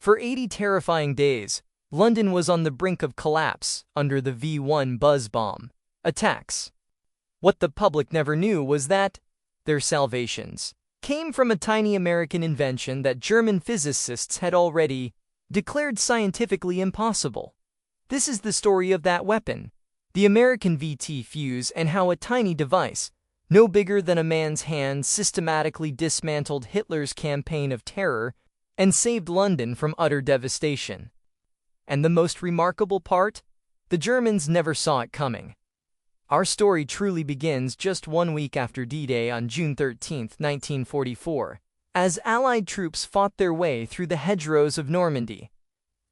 For 80 terrifying days, London was on the brink of collapse under the V-1 buzz bomb attacks. What the public never knew was that their salvations came from a tiny American invention that German physicists had already declared scientifically impossible. This is the story of that weapon, the American VT fuse, and how a tiny device, no bigger than a man's hand, systematically dismantled Hitler's campaign of terror and saved London from utter devastation. And the most remarkable part? The Germans never saw it coming. Our story truly begins just 1 week after D-Day on June 13, 1944, as Allied troops fought their way through the hedgerows of Normandy.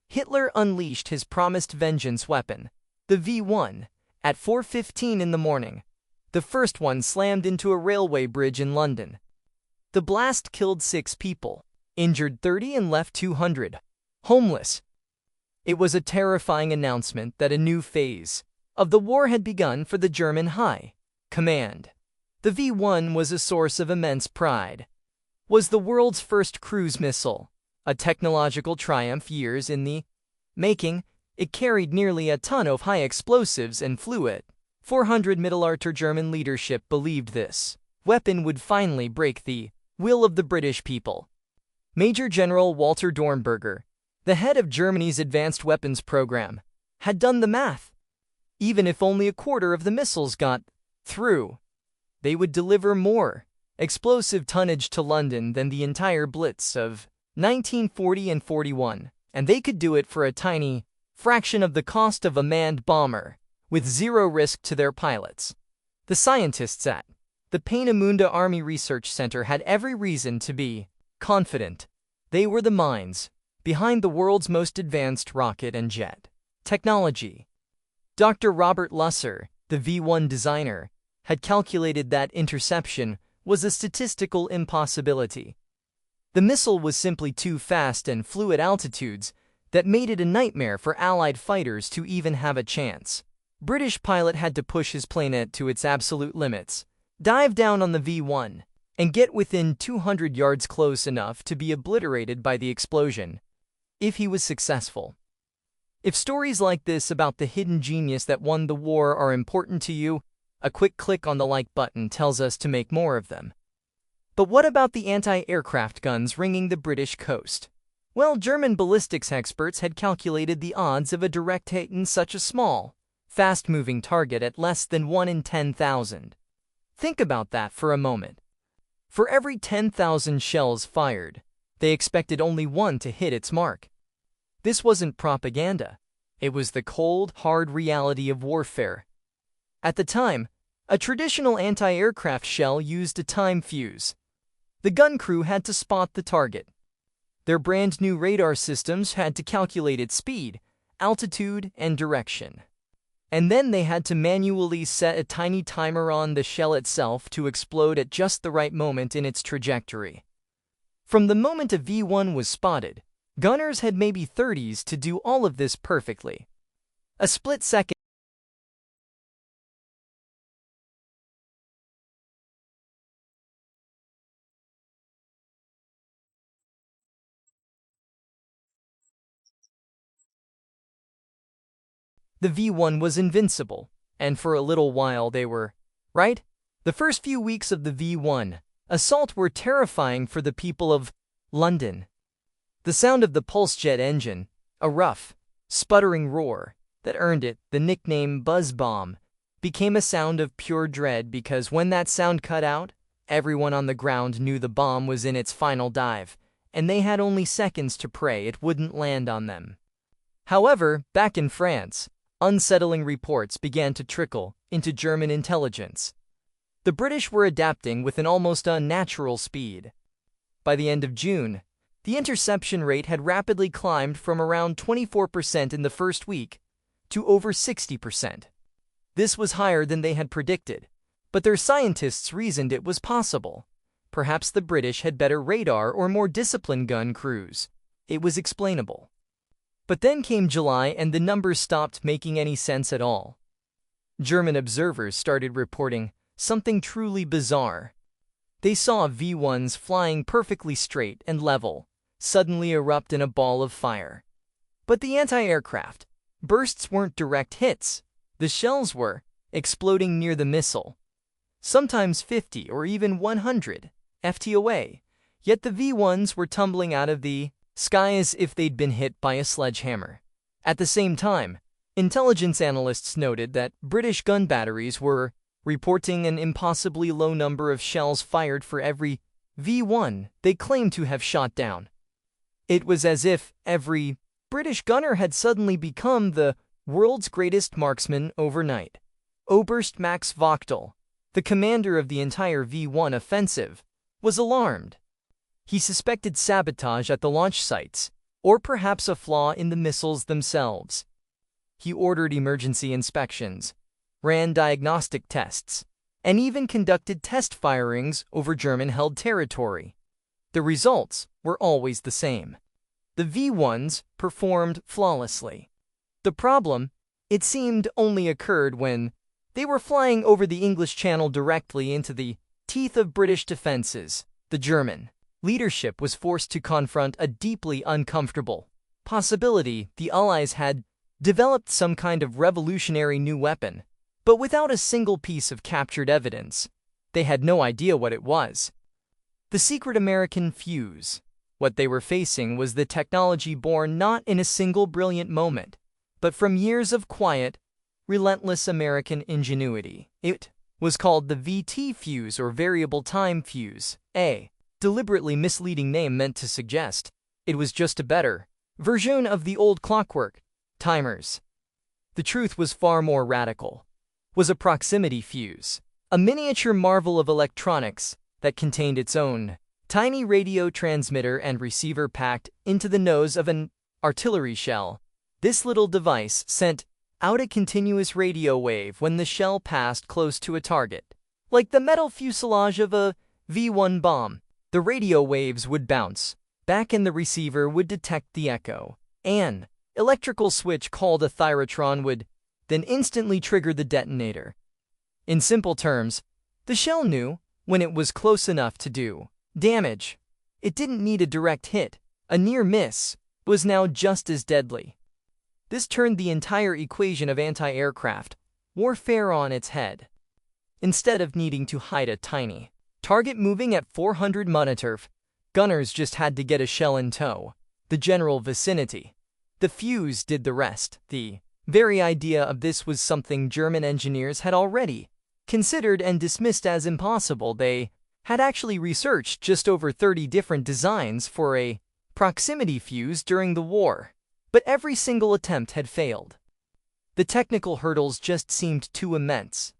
Hitler unleashed his promised vengeance weapon, the V-1, at 4:15 in the morning. The first one slammed into a railway bridge in London. The blast killed 6 people, injured 30 and left 200 homeless. It was a terrifying announcement that a new phase of the war had begun for the German High Command. The V-1 was a source of immense pride. Was the world's first cruise missile, a technological triumph years in the making. It carried nearly a ton of high explosives and flew at 400 miles. German leadership believed this weapon would finally break the will of the British people. Major General Walter Dornberger, the head of Germany's advanced weapons program, had done the math. Even if only a quarter of the missiles got through, they would deliver more explosive tonnage to London than the entire Blitz of 1940 and 41, and they could do it for a tiny fraction of the cost of a manned bomber, with zero risk to their pilots. The scientists at the Peenemünde Army Research Center had every reason to be confident. They were the minds behind the world's most advanced rocket and jet technology. Dr. Robert Lusser, the V-1 designer, had calculated that interception was a statistical impossibility. The missile was simply too fast and flew at altitudes that made it a nightmare for Allied fighters to even have a chance. British pilot had to push his planet to its absolute limits, dive down on the V-1, and get within 200 yards close enough to be obliterated by the explosion, if he was successful. If stories like this about the hidden genius that won the war are important to you, a quick click on the like button tells us to make more of them. But what about the anti-aircraft guns ringing the British coast? Well, German ballistics experts had calculated the odds of a direct hit in such a small, fast-moving target at less than 1 in 10,000. Think about that for a moment. For every 10,000 shells fired, they expected only 1 to hit its mark. This wasn't propaganda. It was the cold, hard reality of warfare. At the time, a traditional anti-aircraft shell used a time fuse. The gun crew had to spot the target. Their brand-new radar systems had to calculate its speed, altitude, and direction. And then they had to manually set a tiny timer on the shell itself to explode at just the right moment in its trajectory. From the moment a V-1 was spotted, gunners had maybe 30s to do all of this perfectly. A split second. The V-1 was invincible, and for a little while they were, right? The first few weeks of the V-1 assault were terrifying for the people of London. The sound of the pulse jet engine, a rough, sputtering roar that earned it the nickname Buzz Bomb, became a sound of pure dread because when that sound cut out, everyone on the ground knew the bomb was in its final dive, and they had only seconds to pray it wouldn't land on them. However, back in France, unsettling reports began to trickle into German intelligence. The British were adapting with an almost unnatural speed. By the end of June, the interception rate had rapidly climbed from around 24% in the first week to over 60%. This was higher than they had predicted, but their scientists reasoned it was possible. Perhaps the British had better radar or more disciplined gun crews. It was explainable. But then came July and the numbers stopped making any sense at all. German observers started reporting something truly bizarre. They saw V-1s flying perfectly straight and level, suddenly erupt in a ball of fire. But the anti-aircraft bursts weren't direct hits. The shells were exploding near the missile, sometimes 50 or even 100 ft away, yet the V-1s were tumbling out of the sky as if they'd been hit by a sledgehammer. At the same time, intelligence analysts noted that British gun batteries were reporting an impossibly low number of shells fired for every V-1 they claimed to have shot down. It was as if every British gunner had suddenly become the world's greatest marksman overnight. Oberst Max Vogtel, the commander of the entire V-1 offensive, was alarmed. He suspected sabotage at the launch sites, or perhaps a flaw in the missiles themselves. He ordered emergency inspections, ran diagnostic tests, and even conducted test firings over German-held territory. The results were always the same. The V-1s performed flawlessly. The problem, it seemed, only occurred when they were flying over the English Channel directly into the teeth of British defenses. The German leadership was forced to confront a deeply uncomfortable possibility. The Allies had developed some kind of revolutionary new weapon, but without a single piece of captured evidence. They had no idea what it was. The secret American fuse. What they were facing was the technology born not in a single brilliant moment, but from years of quiet, relentless American ingenuity. It was called the VT fuse, or variable time fuse, a deliberately misleading name meant to suggest it was just a better version of the old clockwork timers. The truth was far more radical. Was a proximity fuse, a miniature marvel of electronics that contained its own tiny radio transmitter and receiver packed into the nose of an artillery shell. This little device sent out a continuous radio wave when the shell passed close to a target. Like the metal fuselage of a V-1 bomb, the radio waves would bounce back and the receiver would detect the echo. An electrical switch called a thyrotron would then instantly trigger the detonator. In simple terms, the shell knew when it was close enough to do damage. It didn't need a direct hit. A near miss was now just as deadly. This turned the entire equation of anti-aircraft warfare on its head. Instead of needing to hide a tiny target moving at 400 monoturf, gunners just had to get a shell in tow. The general vicinity. The fuse did the rest. The very idea of this was something German engineers had already considered and dismissed as impossible. They had actually researched just over 30 different designs for a proximity fuse during the war, but every single attempt had failed. The technical hurdles just seemed too immense.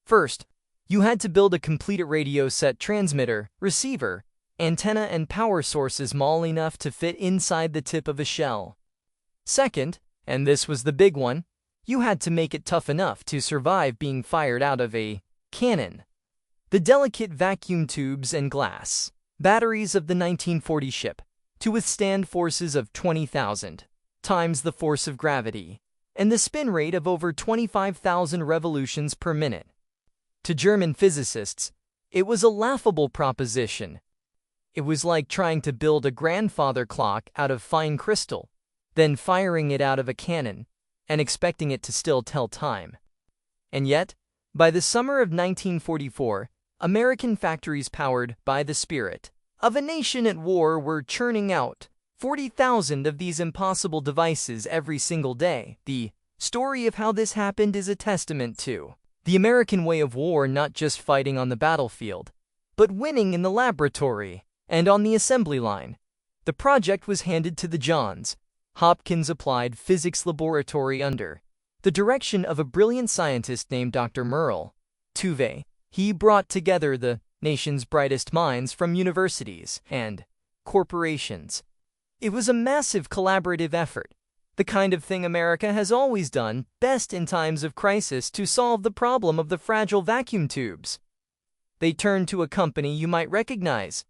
First, you had to build a complete radio set transmitter, receiver, antenna and power sources small enough to fit inside the tip of a shell. Second, and this was the big one, you had to make it tough enough to survive being fired out of a cannon. The delicate vacuum tubes and glass batteries of the 1940 ship to withstand forces of 20,000 times the force of gravity and the spin rate of over 25,000 revolutions per minute. To German physicists, it was a laughable proposition. It was like trying to build a grandfather clock out of fine crystal, then firing it out of a cannon and expecting it to still tell time. And yet, by the summer of 1944, American factories powered by the spirit of a nation at war were churning out 40,000 of these impossible devices every single day. The story of how this happened is a testament to the American way of war, not just fighting on the battlefield, but winning in the laboratory and on the assembly line. The project was handed to the Johns Hopkins Applied Physics Laboratory under the direction of a brilliant scientist named Dr. Merle Tuve. He brought together the nation's brightest minds from universities and corporations. It was a massive collaborative effort, the kind of thing America has always done best in times of crisis to solve the problem of the fragile vacuum tubes. They turned to a company you might recognize,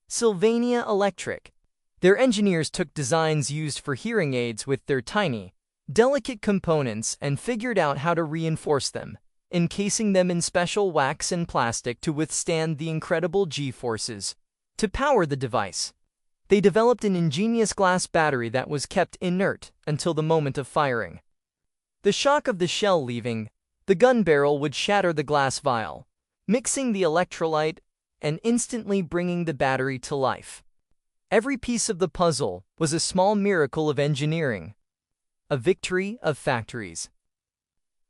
Sylvania Electric. Their engineers took designs used for hearing aids with their tiny, delicate components and figured out how to reinforce them, encasing them in special wax and plastic to withstand the incredible G-forces to power the device. They developed an ingenious glass battery that was kept inert until the moment of firing. The shock of the shell leaving the gun barrel would shatter the glass vial, mixing the electrolyte and instantly bringing the battery to life. Every piece of the puzzle was a small miracle of engineering, a victory of factories.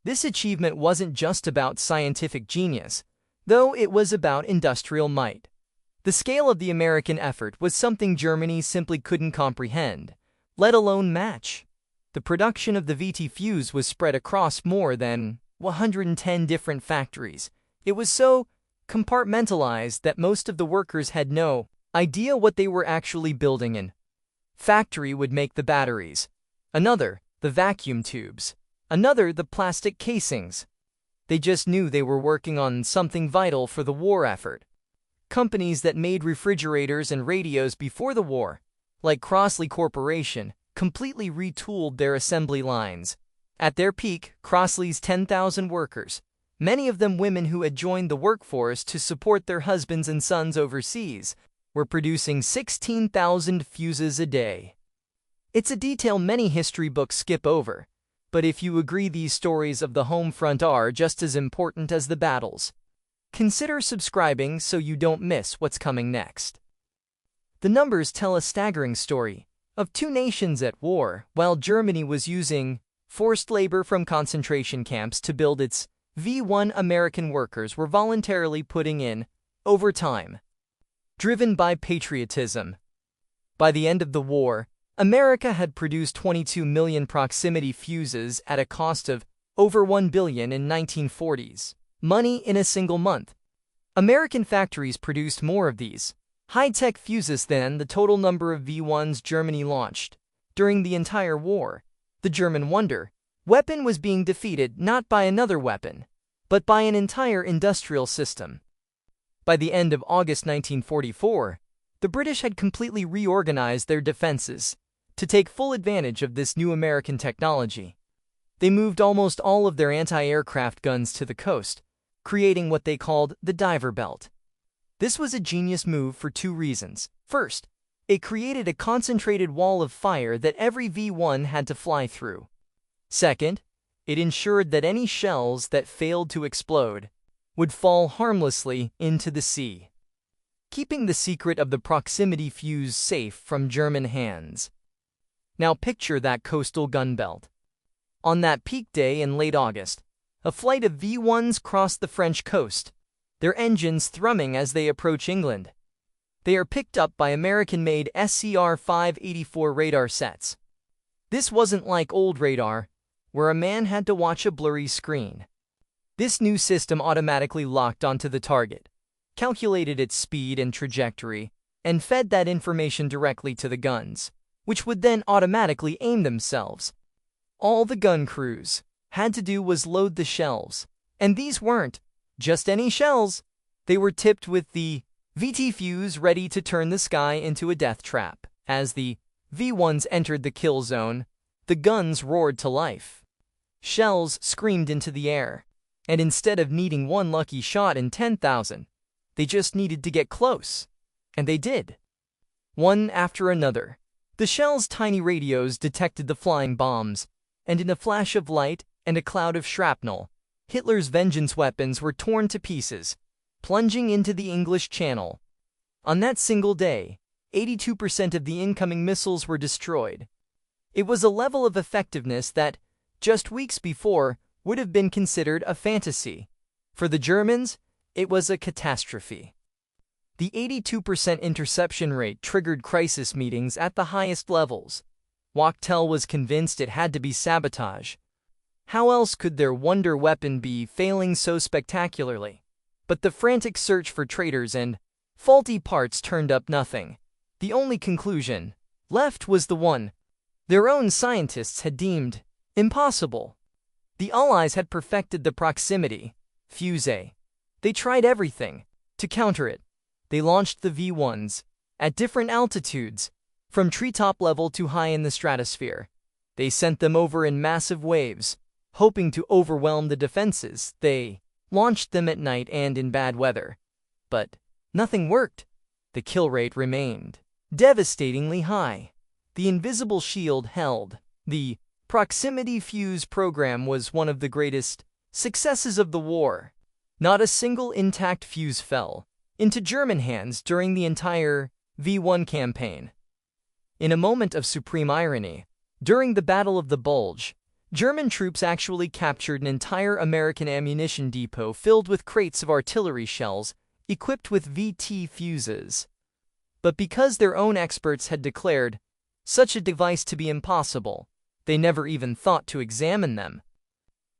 This achievement wasn't just about scientific genius, though it was about industrial might. The scale of the American effort was something Germany simply couldn't comprehend, let alone match. The production of the VT fuse was spread across more than 110 different factories. It was so compartmentalized that most of the workers had no idea what they were actually building in. Factory would make the batteries, another the vacuum tubes, another the plastic casings. They just knew they were working on something vital for the war effort. Companies that made refrigerators and radios before the war, like Crossley Corporation, completely retooled their assembly lines. At their peak, Crossley's 10,000 workers, many of them women who had joined the workforce to support their husbands and sons overseas, were producing 16,000 fuses a day. It's a detail many history books skip over, but if you agree these stories of the home front are just as important as the battles, consider subscribing so you don't miss what's coming next. The numbers tell a staggering story of two nations at war. While Germany was using forced labor from concentration camps to build its V-1, American workers were voluntarily putting in overtime, driven by patriotism. By the end of the war, America had produced 22 million proximity fuses at a cost of over $1 billion in 1940s money in a single month. American factories produced more of these high-tech fuses than the total number of V-1s Germany launched during the entire war. The German wonder weapon was being defeated not by another weapon, but by an entire industrial system. By the end of August 1944, the British had completely reorganized their defenses to take full advantage of this new American technology. They moved almost all of their anti-aircraft guns to the coast, creating what they called the diver belt. This was a genius move for two reasons. First, it created a concentrated wall of fire that every V-1 had to fly through. Second, it ensured that any shells that failed to explode would fall harmlessly into the sea, keeping the secret of the proximity fuse safe from German hands. Now picture that coastal gun belt. On that peak day in late August, a flight of V-1s crossed the French coast, their engines thrumming as they approach England. They are picked up by American-made SCR-584 radar sets. This wasn't like old radar, where a man had to watch a blurry screen. This new system automatically locked onto the target, calculated its speed and trajectory, and fed that information directly to the guns, which would then automatically aim themselves. All the gun crews had to do was load the shells, and these weren't just any shells. They were tipped with the VT fuse ready to turn the sky into a death trap. As the V-1s entered the kill zone, the guns roared to life. Shells screamed into the air, and instead of needing one lucky shot in 10,000, they just needed to get close. And they did. One after another, the shells' tiny radios detected the flying bombs, and in a flash of light and a cloud of shrapnel, Hitler's vengeance weapons were torn to pieces, plunging into the English Channel. On that single day, 82% of the incoming missiles were destroyed. It was a level of effectiveness that, just weeks before, would have been considered a fantasy. For the Germans, it was a catastrophe. The 82% interception rate triggered crisis meetings at the highest levels. Wachtel was convinced it had to be sabotage. How else could their wonder weapon be failing so spectacularly? But the frantic search for traitors and faulty parts turned up nothing. The only conclusion left was the one their own scientists had deemed impossible. The Allies had perfected the proximity fuse. They tried everything to counter it. They launched the V-1s at different altitudes, from treetop level to high in the stratosphere. They sent them over in massive waves, hoping to overwhelm the defenses. They launched them at night and in bad weather. But nothing worked. The kill rate remained devastatingly high. The invisible shield held. The proximity fuse program was one of the greatest successes of the war. Not a single intact fuse fell into German hands during the entire V-1 campaign. In a moment of supreme irony, during the Battle of the Bulge, German troops actually captured an entire American ammunition depot filled with crates of artillery shells equipped with VT fuses. But because their own experts had declared such a device to be impossible, they never even thought to examine them.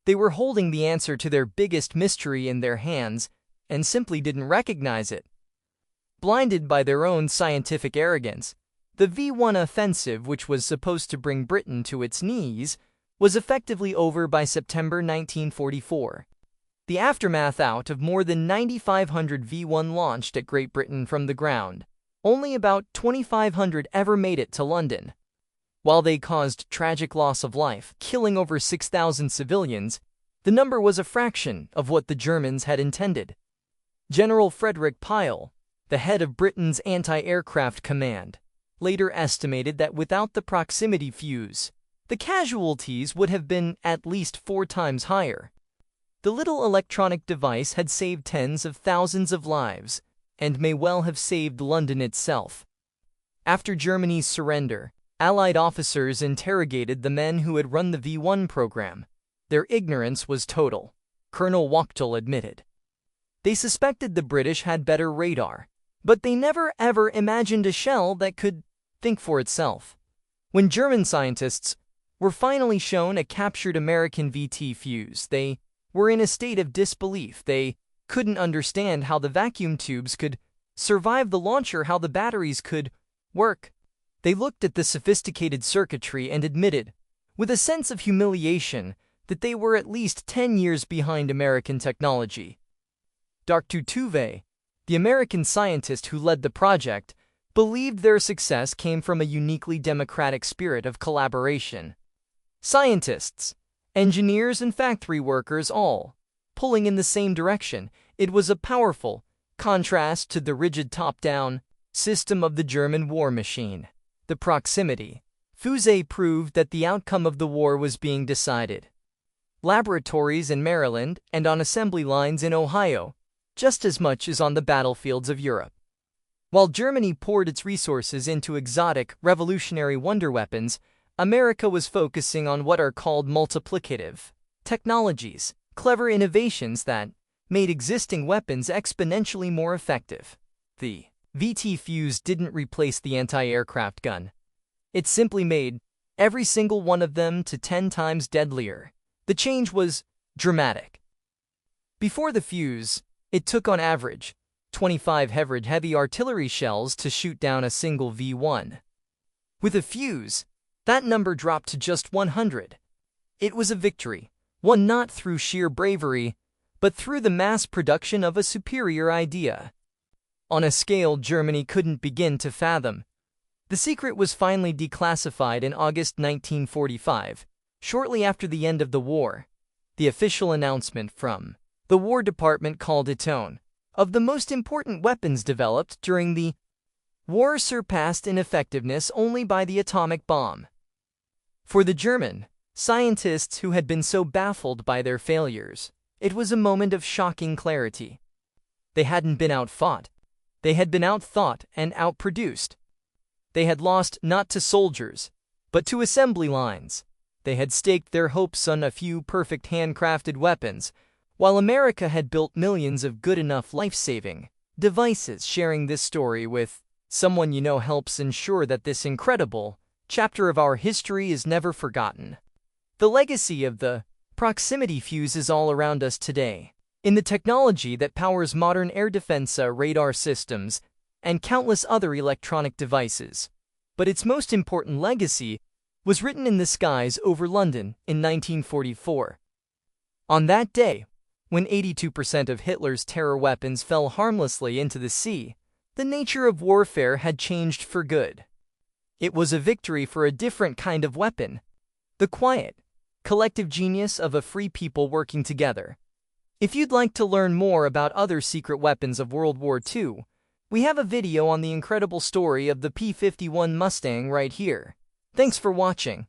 They were holding the answer to their biggest mystery in their hands and simply didn't recognize it. Blinded by their own scientific arrogance, the V-1 offensive, which was supposed to bring Britain to its knees, was effectively over by September 1944. The aftermath out of more than 9,500 V-1 launched at Great Britain from the ground, only about 2,500 ever made it to London. While they caused tragic loss of life, killing over 6,000 civilians, the number was a fraction of what the Germans had intended. General Frederick Pyle, the head of Britain's anti-aircraft command, later estimated that without the proximity fuse, the casualties would have been at least 4 times higher. The little electronic device had saved tens of thousands of lives, and may well have saved London itself. After Germany's surrender, Allied officers interrogated the men who had run the V-1 program. Their ignorance was total, Colonel Wachtel admitted. They suspected the British had better radar, but they never ever imagined a shell that could think for itself. When German scientists were finally shown a captured American VT fuse, they were in a state of disbelief. They couldn't understand how the vacuum tubes could survive the launcher, how the batteries could work. They looked at the sophisticated circuitry and admitted, with a sense of humiliation, that they were at least 10 years behind American technology. Dr. Tuve, the American scientist who led the project, believed their success came from a uniquely democratic spirit of collaboration. Scientists, engineers, and factory workers all pulling in the same direction. It was a powerful contrast to the rigid top-down system of the German war machine. The proximity fuse proved that the outcome of the war was being decided. Laboratories in Maryland and on assembly lines in Ohio, just as much as on the battlefields of Europe. While Germany poured its resources into exotic, revolutionary wonder weapons, America was focusing on what are called multiplicative technologies, clever innovations that made existing weapons exponentially more effective. The VT fuse didn't replace the anti-aircraft gun. It simply made every single one of them to 10 times deadlier. The change was dramatic. Before the fuse, it took on average 25 heavy artillery shells to shoot down a single V-1. With a fuse, that number dropped to just 100. It was a victory, won not through sheer bravery, but through the mass production of a superior idea. On a scale Germany couldn't begin to fathom. The secret was finally declassified in August 1945, shortly after the end of the war. The official announcement from the War Department called it one of the most important weapons developed during the war, surpassed in effectiveness only by the atomic bomb. For the German scientists who had been so baffled by their failures, it was a moment of shocking clarity. They hadn't been outfought. They had been outthought and outproduced. They had lost not to soldiers, but to assembly lines. They had staked their hopes on a few perfect handcrafted weapons, while America had built millions of good enough life-saving devices. Sharing this story with someone you know helps ensure that this incredible chapter of our history is never forgotten. The legacy of the proximity fuse is all around us today, in the technology that powers modern air defense radar systems and countless other electronic devices. But its most important legacy was written in the skies over London in 1944. On that day, when 82% of Hitler's terror weapons fell harmlessly into the sea, the nature of warfare had changed for good. It was a victory for a different kind of weapon, the quiet, collective genius of a free people working together. If you'd like to learn more about other secret weapons of World War II, We have a video on the incredible story of the P-51 Mustang right here. Thanks for watching.